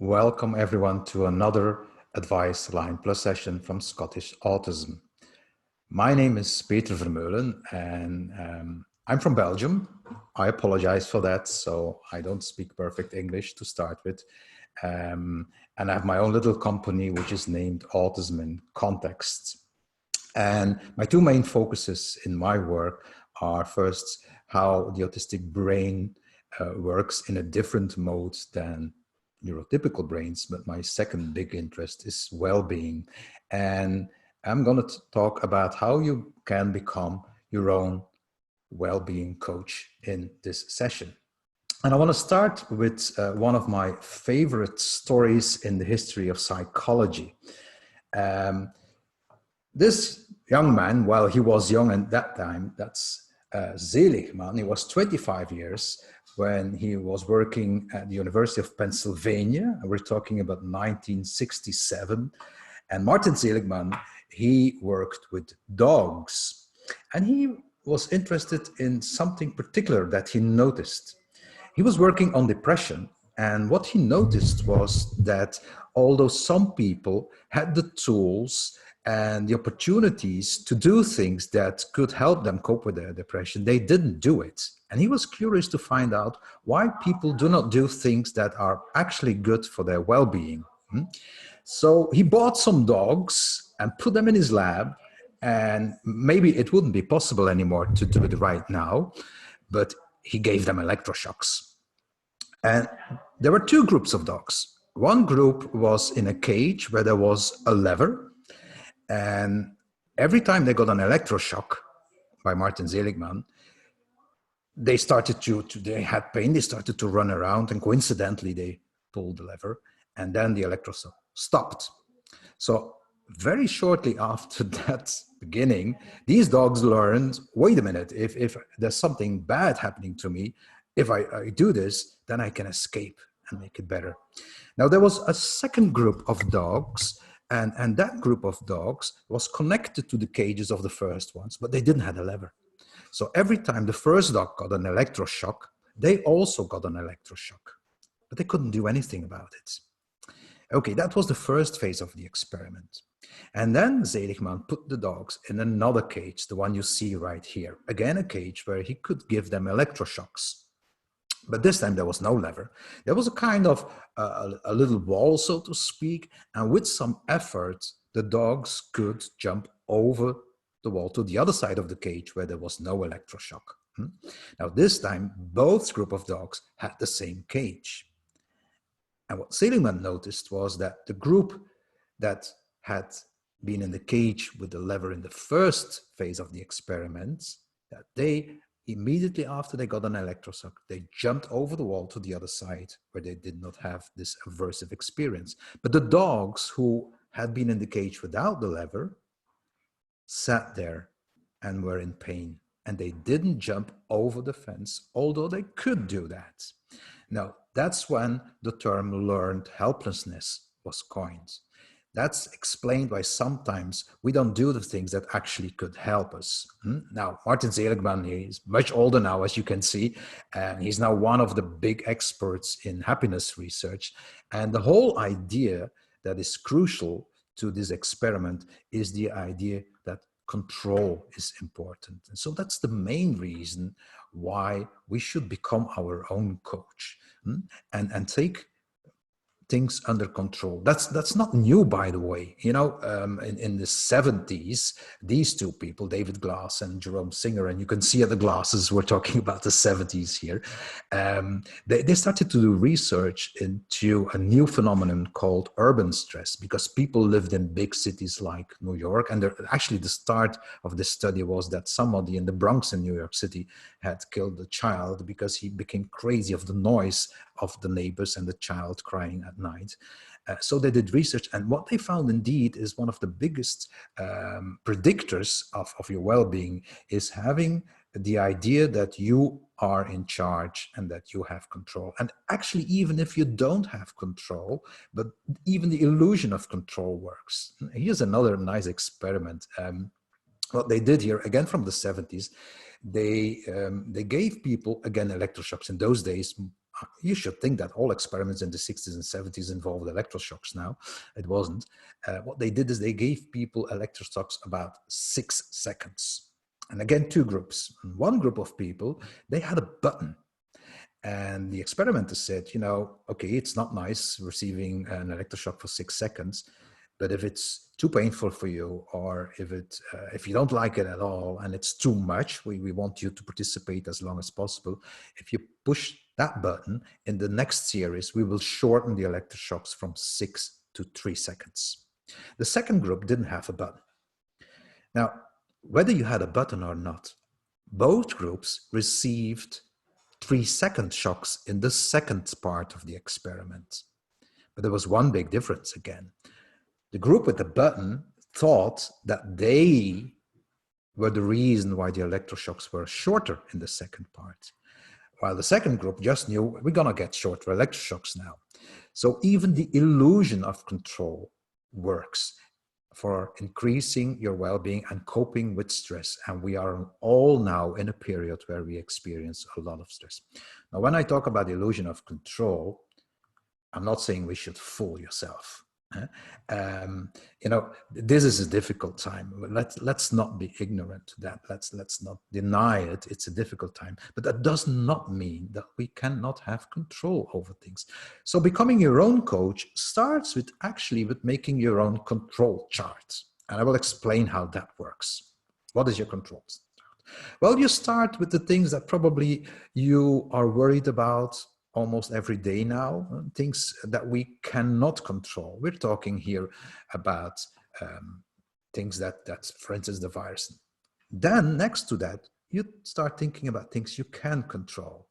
Welcome everyone to another Advice Line Plus session from Scottish Autism. My name is Peter Vermuelen and I'm from Belgium. I apologize for that, so I don't speak perfect English to start with. And I have my own little company which is named Autism in Context. And my two main focuses in my work are first, how the autistic brain works in a different mode than neurotypical brains, but my second big interest is well-being. And I'm going to talk about how you can become your own well-being coach in this session. And I want to start with one of my favorite stories in the history of psychology. This young man, well, he was young at that time, that's Seligman. He was 25 years when he was working at the University of Pennsylvania. We're talking about 1967. And Martin Seligman, he worked with dogs. And he was interested in something particular that he noticed. He was working on depression. And what he noticed was that although some people had the tools and the opportunities to do things that could help them cope with their depression, they didn't do it. And he was curious to find out why people do not do things that are actually good for their well-being. So he bought some dogs and put them in his lab, and maybe it wouldn't be possible anymore to do it right now, but he gave them electroshocks. And there were two groups of dogs. One group was in a cage where there was a lever, and every time they got an electroshock by Martin Seligman, they had pain, they started to run around, and coincidentally they pulled the lever, and then the electroshock stopped. So very shortly after that beginning, these dogs learned, wait a minute, if there's something bad happening to me, if I do this, then I can escape and make it better. Now, there was a second group of dogs, and that group of dogs was connected to the cages of the first ones, but they didn't have a lever. So every time the first dog got an electroshock, they also got an electroshock, but they couldn't do anything about it. Okay, that was the first phase of the experiment. And then Seligman put the dogs in another cage, the one you see right here. Again, a cage where he could give them electroshocks. But this time there was no lever. There was a kind of a little wall, so to speak, and with some effort, the dogs could jump over the wall to the other side of the cage where there was no electroshock. Now this time, both group of dogs had the same cage. And what Seligman noticed was that the group that had been in the cage with the lever in the first phase of the experiment, that they immediately after they got an electroshock, they jumped over the wall to the other side where they did not have this aversive experience. But the dogs who had been in the cage without the lever sat there and were in pain, and they didn't jump over the fence, although they could do that. Now, that's when the term learned helplessness was coined. That's explained why sometimes we don't do the things that actually could help us. Now, Martin Seligman, he's much older now, as you can see, and he's now one of the big experts in happiness research. And the whole idea that is crucial to this experiment is the idea that control is important. And so that's the main reason why we should become our own coach and take things under control. That's not new, by the way. You know, in the 70s, these two people, David Glass and Jerome Singer, and you can see at the glasses, we're talking about the 70s here, they started to do research into a new phenomenon called urban stress, because people lived in big cities like New York, and actually the start of this study was that somebody in the Bronx in New York City had killed a child because he became crazy of the noise of the neighbors and the child crying at night. So they did research, and what they found indeed is one of the biggest predictors of your well-being is having the idea that you are in charge and that you have control. And actually, even if you don't have control, but even the illusion of control works. Here's another nice experiment. What they did here, again from the 70s, they gave people, again, electroshocks. In those days, You should think that all experiments in the 60s and 70s involved electroshocks now. It wasn't. What they did is they gave people electroshocks about 6 seconds. And again, 2 groups. One group of people, they had a button. And the experimenter said, you know, okay, it's not nice receiving an electroshock for 6 seconds, but if it's too painful for you, or if you don't like it at all and it's too much, we want you to participate as long as possible. If you push that button in the next series, we will shorten the electroshocks from 6 to 3 seconds. The second group didn't have a button. Now, whether you had a button or not, both groups received 3-second shocks in the second part of the experiment. But there was one big difference again. The group with the button thought that they were the reason why the electroshocks were shorter in the second part, while the second group just knew we're going to get shorter electroshocks now. So even the illusion of control works for increasing your well-being and coping with stress. And we are all now in a period where we experience a lot of stress. Now, when I talk about the illusion of control, I'm not saying we should fool yourself. You know, this is a difficult time. Let's not be ignorant to that. Let's not deny it. It's a difficult time, but that does not mean that we cannot have control over things. So becoming your own coach starts with making your own control chart. And I will explain how that works. What is your control chart? Well, you start with the things that probably you are worried about almost every day now, things that we cannot control. We're talking here about things that, for instance, the virus. Then next to that, you start thinking about things you can control.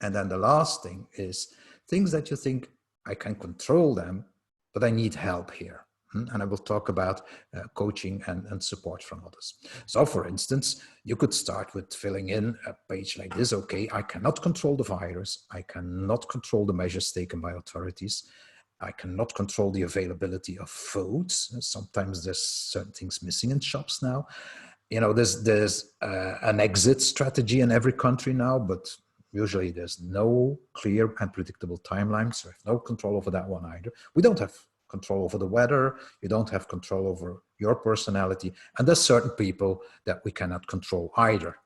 And then the last thing is things that you think, I can control them, but I need help here. And I will talk about coaching and support from others. So for instance, you could start with filling in a page like this. Okay, I cannot control the virus. I cannot control the measures taken by authorities. I cannot control the availability of foods. Sometimes there's certain things missing in shops now. You know, there's an exit strategy in every country now, but usually there's no clear and predictable timeline. So I have no control over that one either. We don't have control over the weather, you don't have control over your personality, and there's certain people that we cannot control either.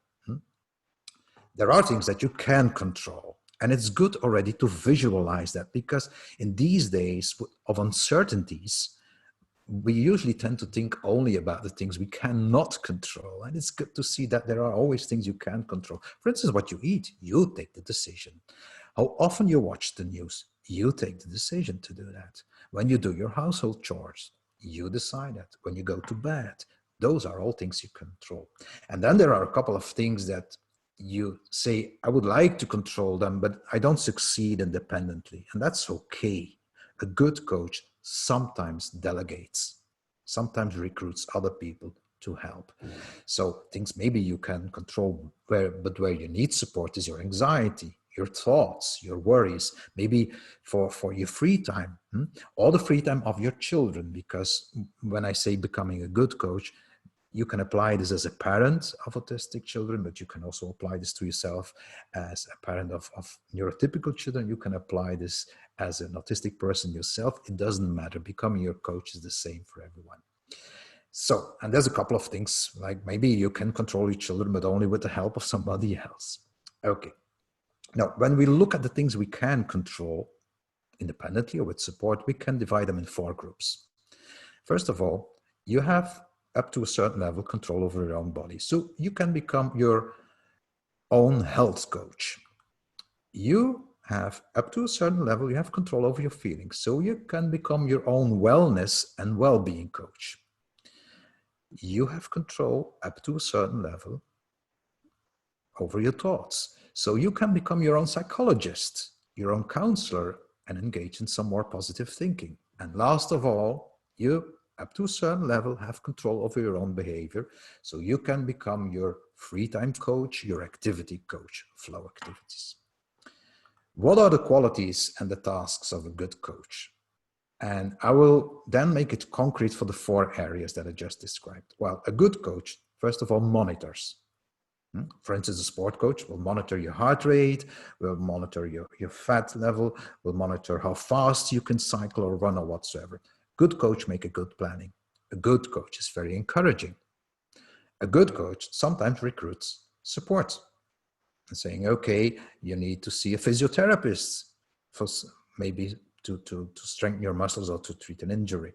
There are things that you can control, and it's good already to visualize that, because in these days of uncertainties, we usually tend to think only about the things we cannot control, and it's good to see that there are always things you can control. For instance, what you eat, you take the decision. How often you watch the news, you take the decision to do that. When you do your household chores, you decide that. When you go to bed, those are all things you control. And then there are a couple of things that you say, I would like to control them, but I don't succeed independently. And that's okay. A good coach sometimes delegates, sometimes recruits other people to help. So things maybe you can control, but where you need support is your anxiety, your thoughts, your worries, maybe for your free time, or the free time of your children. Because when I say becoming a good coach, you can apply this as a parent of autistic children, but you can also apply this to yourself as a parent of neurotypical children. You can apply this as an autistic person yourself. It doesn't matter. Becoming your coach is the same for everyone. So, and there's a couple of things, like maybe you can control your children, but only with the help of somebody else. Okay. Now, when we look at the things we can control independently or with support, we can divide them in 4 groups. First of all, you have up to a certain level control over your own body. So you can become your own health coach. You have up to a certain level, you have control over your feelings. So you can become your own wellness and well-being coach. You have control up to a certain level over your thoughts. So you can become your own psychologist, your own counselor, and engage in some more positive thinking. And last of all, you, up to a certain level, have control over your own behavior. So you can become your free time coach, your activity coach, flow activities. What are the qualities and the tasks of a good coach? And I will then make it concrete for the 4 areas that I just described. Well, a good coach, first of all, monitors. For instance, a sport coach will monitor your heart rate, will monitor your fat level, will monitor how fast you can cycle or run or whatsoever. Good coach make a good planning. A good coach is very encouraging. A good coach sometimes recruits support and saying, okay, you need to see a physiotherapist for maybe to strengthen your muscles or to treat an injury.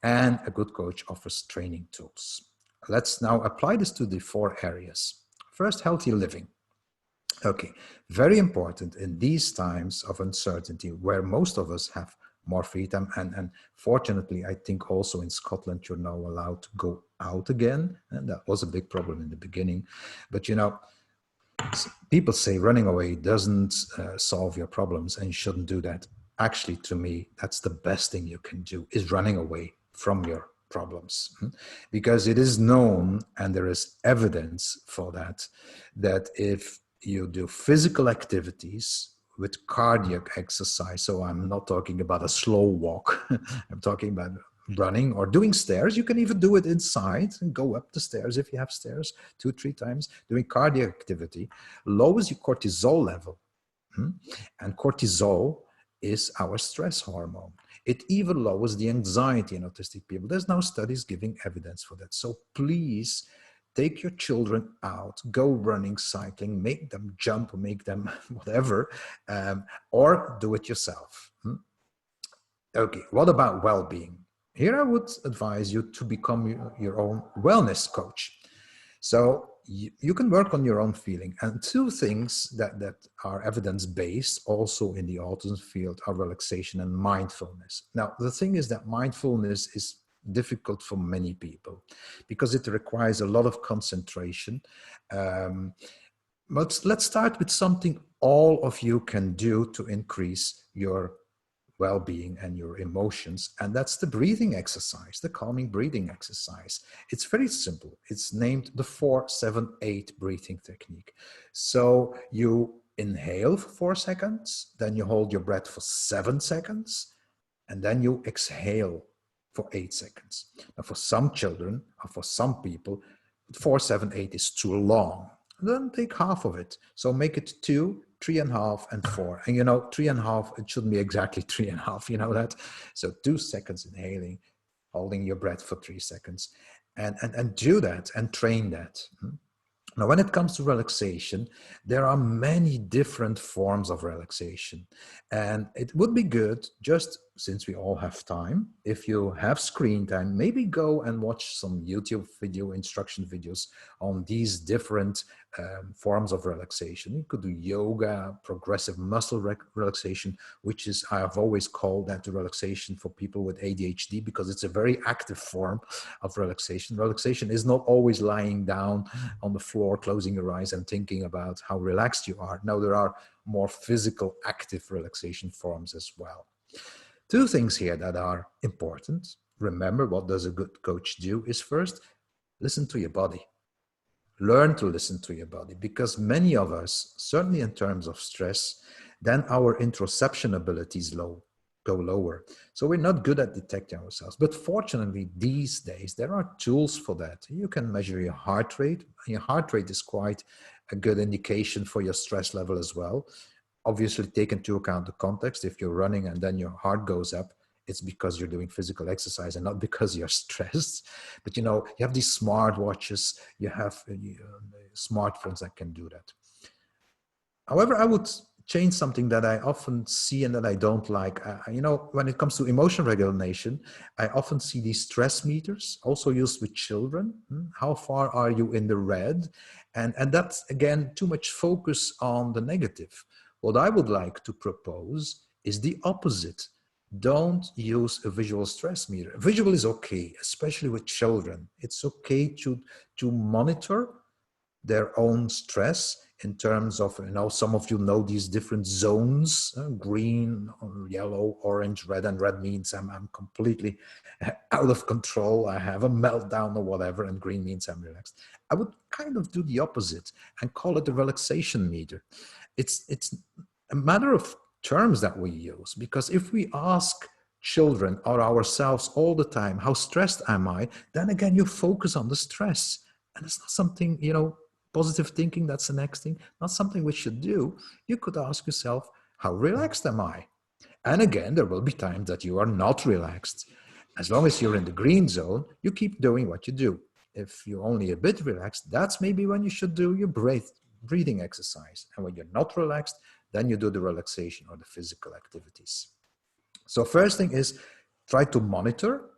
And a good coach offers training tools. Let's now apply this to the 4 areas. First, healthy living. Okay, very important in these times of uncertainty where most of us have more free time. And fortunately, I think also in Scotland, you're now allowed to go out again. And that was a big problem in the beginning. But you know, people say running away doesn't solve your problems and you shouldn't do that. Actually, to me, that's the best thing you can do, is running away from your problems. Because it is known, and there is evidence for that, that if you do physical activities with cardiac exercise, so I'm not talking about a slow walk, I'm talking about running or doing stairs. You can even do it inside and go up the stairs if you have stairs 2-3 times. Doing cardiac activity lowers your cortisol level. And cortisol is our stress hormone. It even lowers the anxiety in autistic people. There's now studies giving evidence for that. So please take your children out, go running, cycling, make them jump, make them whatever, or do it yourself. Okay, what about well-being? Here I would advise you to become your own wellness coach. So you can work on your own feeling. And 2 things that are evidence-based also in the autism field are relaxation and mindfulness. Now, the thing is that mindfulness is difficult for many people because it requires a lot of concentration. But let's start with something all of you can do to increase your well-being and your emotions, and that's the breathing exercise, the calming breathing exercise. It's very simple. It's named the 4-7-8 breathing technique. So you inhale for 4 seconds, then you hold your breath for 7 seconds, and then you exhale for 8 seconds. Now, for some children or for some people, 4-7-8 is too long. Then take half of it. So make it 2, 3.5, and 4. And you know, 3.5, it shouldn't be exactly 3.5, you know that? So 2 seconds inhaling, holding your breath for 3 seconds, and do that and train that. Now, when it comes to relaxation, there are many different forms of relaxation. And it would be good, just since we all have time, if you have screen time, maybe go and watch some YouTube video, instruction videos on these different forms of relaxation. You could do yoga, progressive muscle relaxation, which is, I have always called that the relaxation for people with ADHD, because it's a very active form of relaxation. Relaxation is not always lying down on the floor, closing your eyes and thinking about how relaxed you are. No, there are more physical, active relaxation forms as well. 2 things here that are important. Remember, what does a good coach do is first, listen to your body. Learn to listen to your body, because many of us, certainly in terms of stress, then our interoception abilities go lower. So we're not good at detecting ourselves. But fortunately, these days, there are tools for that. You can measure your heart rate. Your heart rate is quite a good indication for your stress level as well. Obviously, take into account the context. If you're running and then your heart goes up, it's because you're doing physical exercise and not because you're stressed. But you know, you have these smart watches, you have smartphones that can do that. However, I would change something that I often see and that I don't like. You know, when it comes to emotion regulation, I often see these stress meters also used with children. How far are you in the red? And that's, again, too much focus on the negative. What I would like to propose is the opposite. Don't use a visual stress meter. Visual is okay, especially with children. It's okay to monitor their own stress in terms of, you know, some of you know these different zones, green, yellow, orange, red, and red means I'm completely out of control. I have a meltdown or whatever, and green means I'm relaxed. I would kind of do the opposite and call it the relaxation meter. It's a matter of terms that we use, because if we ask children or ourselves all the time, how stressed am I? Then again, you focus on the stress, and it's not something, you know, Positive thinking, that's the next thing. Not something we should do. You could ask yourself, how relaxed am I? And again, there will be times that you are not relaxed. As long as you're in the green zone, you keep doing what you do. If you're only a bit relaxed, that's maybe when you should do your breathing exercise. And when you're not relaxed, then you do the relaxation or the physical activities. So first thing is try to monitor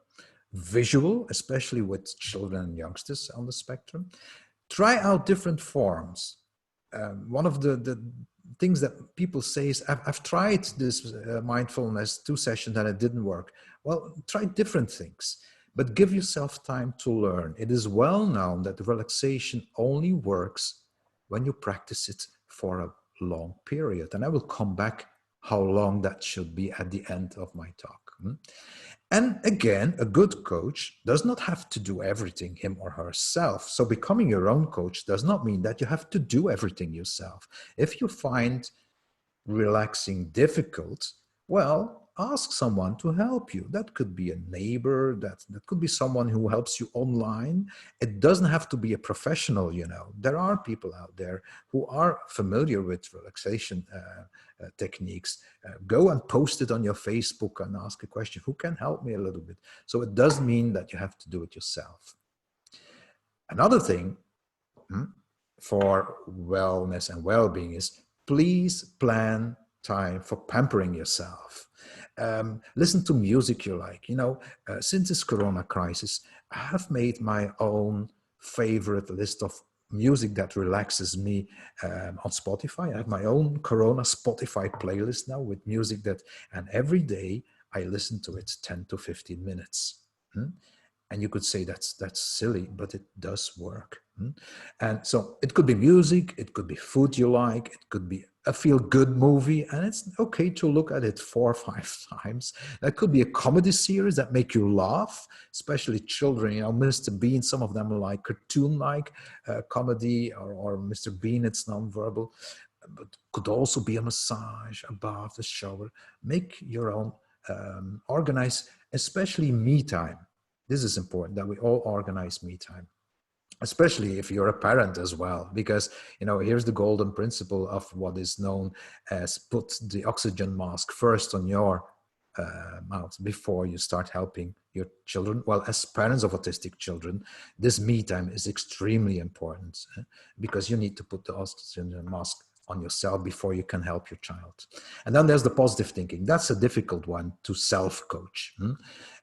visual, especially with children and youngsters on the spectrum. Try out different forms. One of the things that people say is, I've tried this mindfulness 2 sessions and it didn't work. Well, try different things, but give yourself time to learn. It is well known that relaxation only works when you practice it for a long period. And I will come back how long that should be at the end of my talk. And again, a good coach does not have to do everything him or herself. So becoming your own coach does not mean that you have to do everything yourself. If you find relaxing difficult, well, ask someone to help you. That could be a neighbor, that could be someone who helps you online. It doesn't have to be a professional, you know. There are people out there who are familiar with relaxation techniques. Go and post it on your Facebook and ask a question, who can help me a little bit? So it does mean that you have to do it yourself. Another thing for wellness and well-being is please plan time for pampering yourself. Listen to music you like. You know, since this Corona crisis, I have made my own favorite list of music that relaxes me on Spotify. I have my own Corona Spotify playlist now with music that, and every day I listen to it 10 to 15 minutes. And you could say that's silly, but it does work. And so it could be music, it could be food you like, it could be a feel-good movie, and it's okay to look at it 4 or 5 times. That could be a comedy series that make you laugh, especially children. You know, Mr. Bean, some of them like cartoon-like comedy, or Mr. Bean, it's non-verbal. But could also be a massage, a bath, a shower. Make your own, organize, especially me time. This is important, that we all organize me time, especially if you're a parent as well, because, you know, here's the golden principle of what is known as put the oxygen mask first on your mouth before you start helping your children. Well, as parents of autistic children, this me time is extremely important because you need to put the oxygen mask on yourself before you can help your child. And then there's the positive thinking. That's a difficult one to self-coach.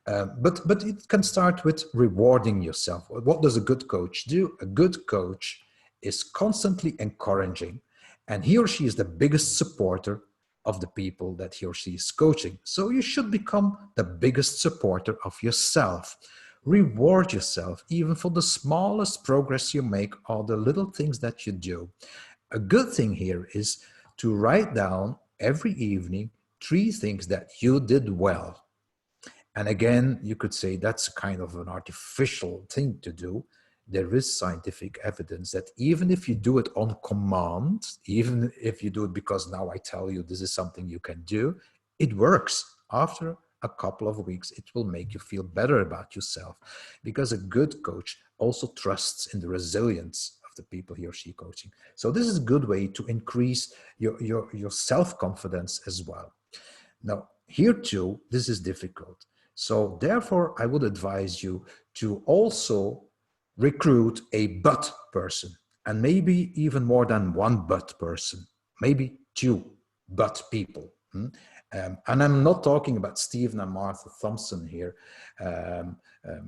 But it can start with rewarding yourself. What does a good coach do? A good coach is constantly encouraging, and he or she is the biggest supporter of the people that he or she is coaching. So you should become the biggest supporter of yourself. Reward yourself even for the smallest progress you make or the little things that you do. A good thing here is to write down every evening 3 things that you did well. And again, you could say that's kind of an artificial thing to do. There is scientific evidence that even if you do it on command, even if you do it because now I tell you this is something you can do, it works. After a couple of weeks, it will make you feel better about yourself, because a good coach also trusts in the resilience of the people he or she coaching. So this is a good way to increase your self-confidence as well. Now, here too, this is difficult. So therefore, I would advise you to also recruit a but person, and maybe even more than 1 but person, maybe 2 but people. And I'm not talking about Stephen and Martha Thompson here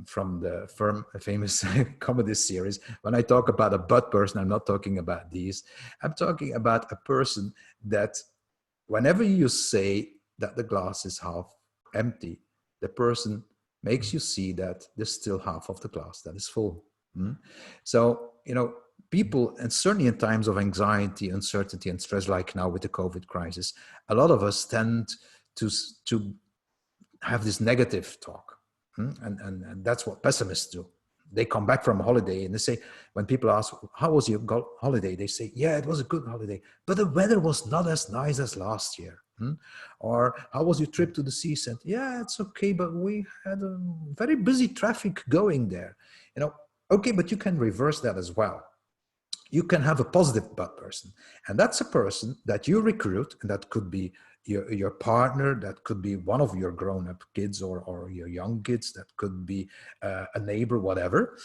from the famous comedy series. When I talk about a but person, I'm not talking about these. I'm talking about a person that whenever you say that the glass is half empty, the person makes you see that there's still half of the glass that is full. So, you know, people, and certainly in times of anxiety, uncertainty, and stress, like now with the COVID crisis, a lot of us tend to have this negative talk. And that's what pessimists do. They come back from a holiday and they say, when people ask, how was your holiday? They say, yeah, it was a good holiday, but the weather was not as nice as last year. Or how was your trip to the sea center? Yeah, it's okay, but we had a very busy traffic going there. You know, okay, but you can reverse that as well. You can have a positive but person. And that's a person that you recruit, and that could be your partner, that could be one of your grown-up kids or your young kids, that could be a neighbor, whatever.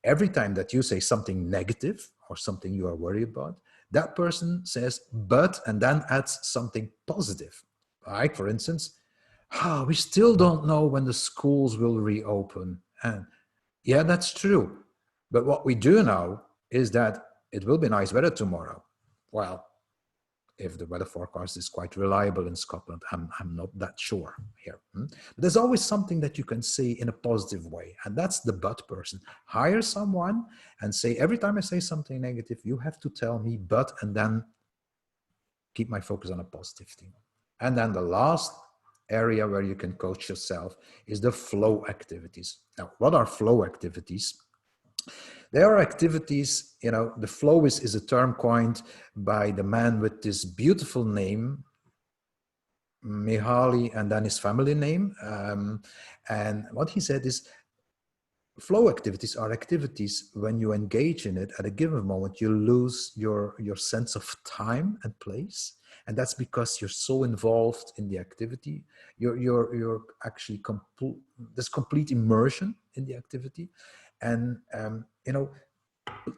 Every time that you say something negative or something you are worried about, that person says, but, and then adds something positive. Like, for instance, we still don't know when the schools will reopen. And yeah, that's true. But what we do know is that it will be nice weather tomorrow. Well, if the weather forecast is quite reliable in Scotland, I'm not that sure here. But there's always something that you can say in a positive way. And that's the but person. Hire someone and say, every time I say something negative, you have to tell me but, and then keep my focus on a positive thing. And then the last area where you can coach yourself is the flow activities. Now, what are flow activities? There are activities, the flow is a term coined by the man with this beautiful name, Mihaly, and then his family name. And what he said is, flow activities are activities when you engage in it at a given moment, you lose your sense of time and place. And that's because you're so involved in the activity. You're actually there's complete immersion in the activity. And,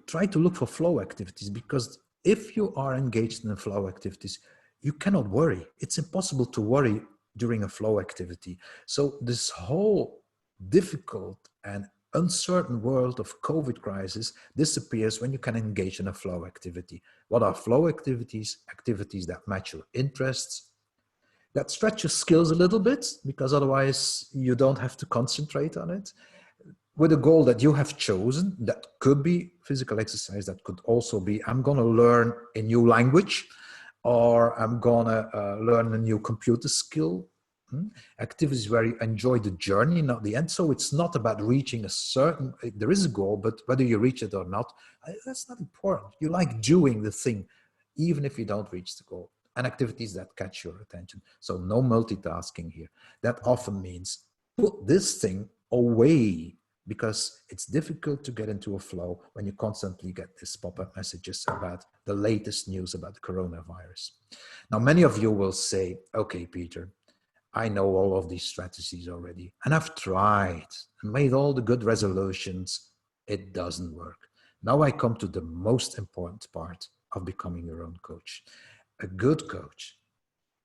try to look for flow activities, because if you are engaged in flow activities, you cannot worry. It's impossible to worry during a flow activity. So this whole difficult and uncertain world of COVID crisis disappears when you can engage in a flow activity. What are flow activities? Activities that match your interests, that stretch your skills a little bit, because otherwise you don't have to concentrate on it, with a goal that you have chosen. That could be physical exercise. That could also be, I'm going to learn a new language, or I'm going to learn a new computer skill. Activities where you enjoy the journey, not the end. So it's not about reaching a certain, there is a goal, but whether you reach it or not, that's not important. You like doing the thing, even if you don't reach the goal. And activities that catch your attention. So no multitasking here. That often means put this thing away, because it's difficult to get into a flow when you constantly get these pop-up messages about the latest news about the coronavirus. Now, many of you will say, okay, Peter, I know all of these strategies already, and I've tried and made all the good resolutions. It doesn't work. Now I come to the most important part of becoming your own coach. A good coach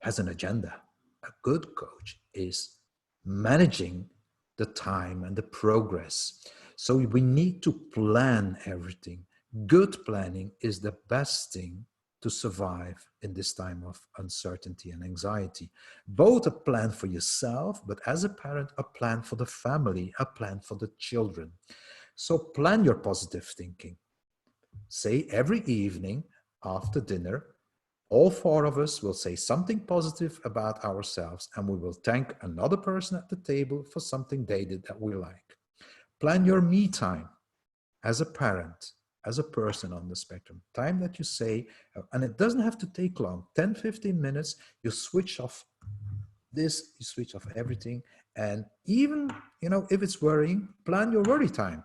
has an agenda. A good coach is managing the time and the progress. So we need to plan everything. Good planning is the best thing to survive in this time of uncertainty and anxiety. Both a plan for yourself, but as a parent, a plan for the family, a plan for the children. So plan your positive thinking. Say every evening after dinner, all four of us will say something positive about ourselves, and we will thank another person at the table for something they did that we like. Plan your me time as a parent, as a person on the spectrum. Time that you say, and it doesn't have to take long, 10, 15 minutes, you switch off this, you switch off everything. And even, if it's worrying, plan your worry time.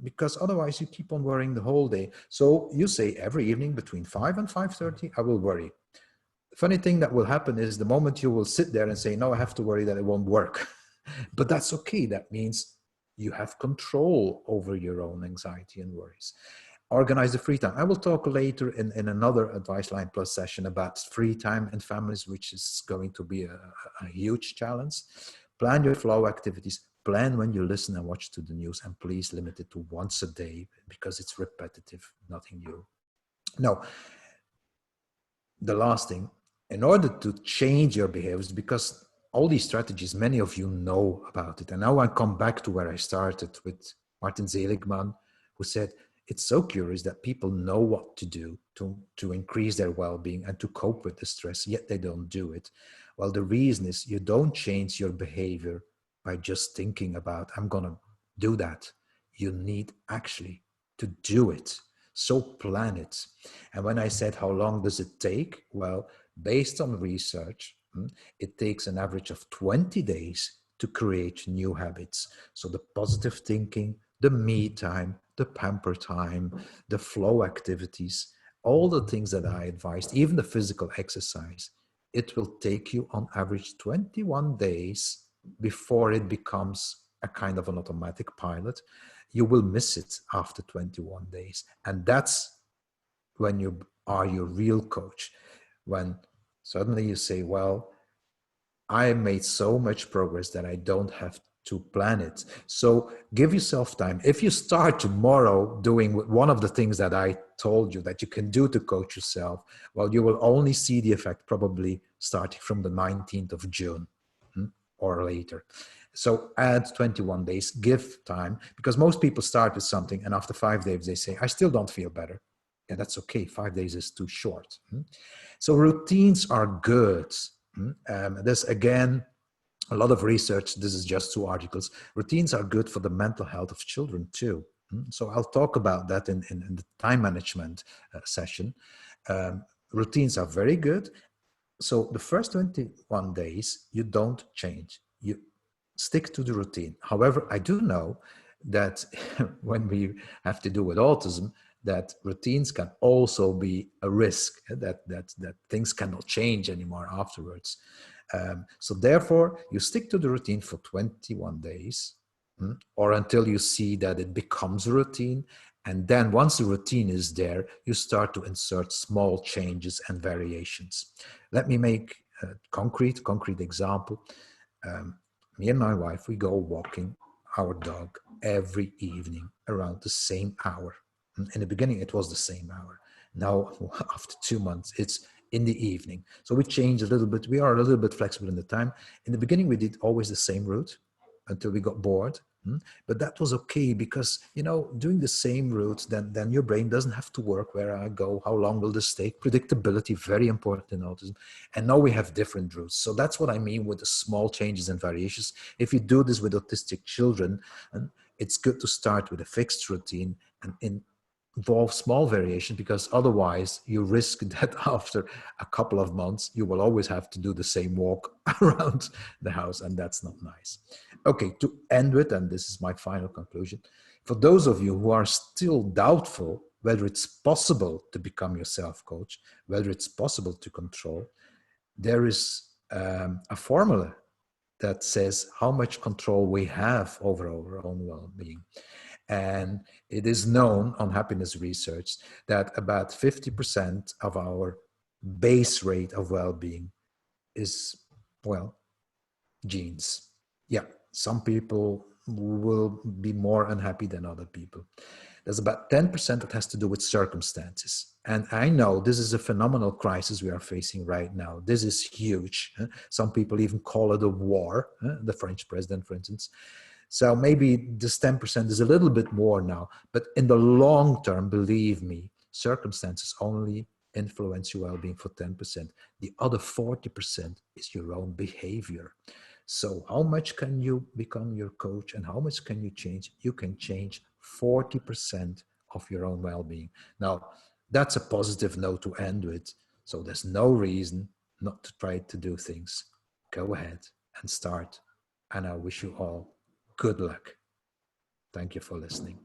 Because otherwise you keep on worrying the whole day. So you say every evening between 5 and 5:30, I will worry. The funny thing that will happen is the moment you will sit there and say, no, I have to worry, that it won't work. But that's okay. That means you have control over your own anxiety and worries. Organize the free time. I will talk later in another Advice Line Plus session about free time and families, which is going to be a huge challenge. Plan your flow activities. Plan when you listen and watch to the news, and please limit it to once a day, because it's repetitive, nothing new. Now, the last thing, in order to change your behaviors, because all these strategies, many of you know about it. And now I come back to where I started with Martin Seligman, who said, it's so curious that people know what to do to increase their well-being and to cope with the stress, yet they don't do it. Well, the reason is you don't change your behavior by just thinking about, I'm going to do that. You need actually to do it. So plan it. And when I said, how long does it take? Well, based on research, it takes an average of 20 days to create new habits. So the positive thinking, the me time, the pamper time, the flow activities, all the things that I advised, even the physical exercise, it will take you on average 21 days before it becomes a kind of an automatic pilot. You will miss it after 21 days. And that's when you are your real coach. When suddenly you say, well, I made so much progress that I don't have to plan it. So give yourself time. If you start tomorrow doing one of the things that I told you that you can do to coach yourself, well, you will only see the effect probably starting from the 19th of June or later. So add 21 days, give time, because most people start with something and after 5 days they say, I still don't feel better. Yeah, that's okay. 5 days is too short. So routines are good. There's again a lot of research. This is just 2 articles. Routines are good for the mental health of children too. So I'll talk about that in the time management session. Routines are very good. So the first 21 days, you don't change. You stick to the routine. However, I do know that when we have to do with autism, that routines can also be a risk, that things cannot change anymore afterwards. So therefore, you stick to the routine for 21 days, or until you see that it becomes a routine. And then once the routine is there, you start to insert small changes and variations. Let me make a concrete example. Me and my wife, we go walking our dog every evening around the same hour. In the beginning, it was the same hour. Now, after 2 months, it's in the evening. So we change a little bit. We are a little bit flexible in the time. In the beginning, we did always the same route until we got bored. But that was okay because, doing the same route, then your brain doesn't have to work where I go, how long will this take? Predictability, very important in autism. And now we have different routes. So that's what I mean with the small changes and variations. If you do this with autistic children, it's good to start with a fixed routine and involve small variation, because otherwise you risk that after a couple of months, you will always have to do the same walk around the house, and that's not nice. Okay, to end with, and this is my final conclusion, for those of you who are still doubtful whether it's possible to become your self-coach, whether it's possible to control, there is a formula that says how much control we have over our own well-being. And it is known on happiness research that about 50% of our base rate of well-being is, well, genes. Yeah, some people will be more unhappy than other people. There's about 10% that has to do with circumstances. And I know this is a phenomenal crisis we are facing right now. This is huge. Some people even call it a war, the French president, for instance. So maybe this 10% is a little bit more now, but in the long term, believe me, circumstances only influence your well-being for 10%. The other 40% is your own behavior. So how much can you become your coach and how much can you change? You can change 40% of your own well-being. Now, that's a positive note to end with. So there's no reason not to try to do things. Go ahead and start. And I wish you all good luck. Thank you for listening.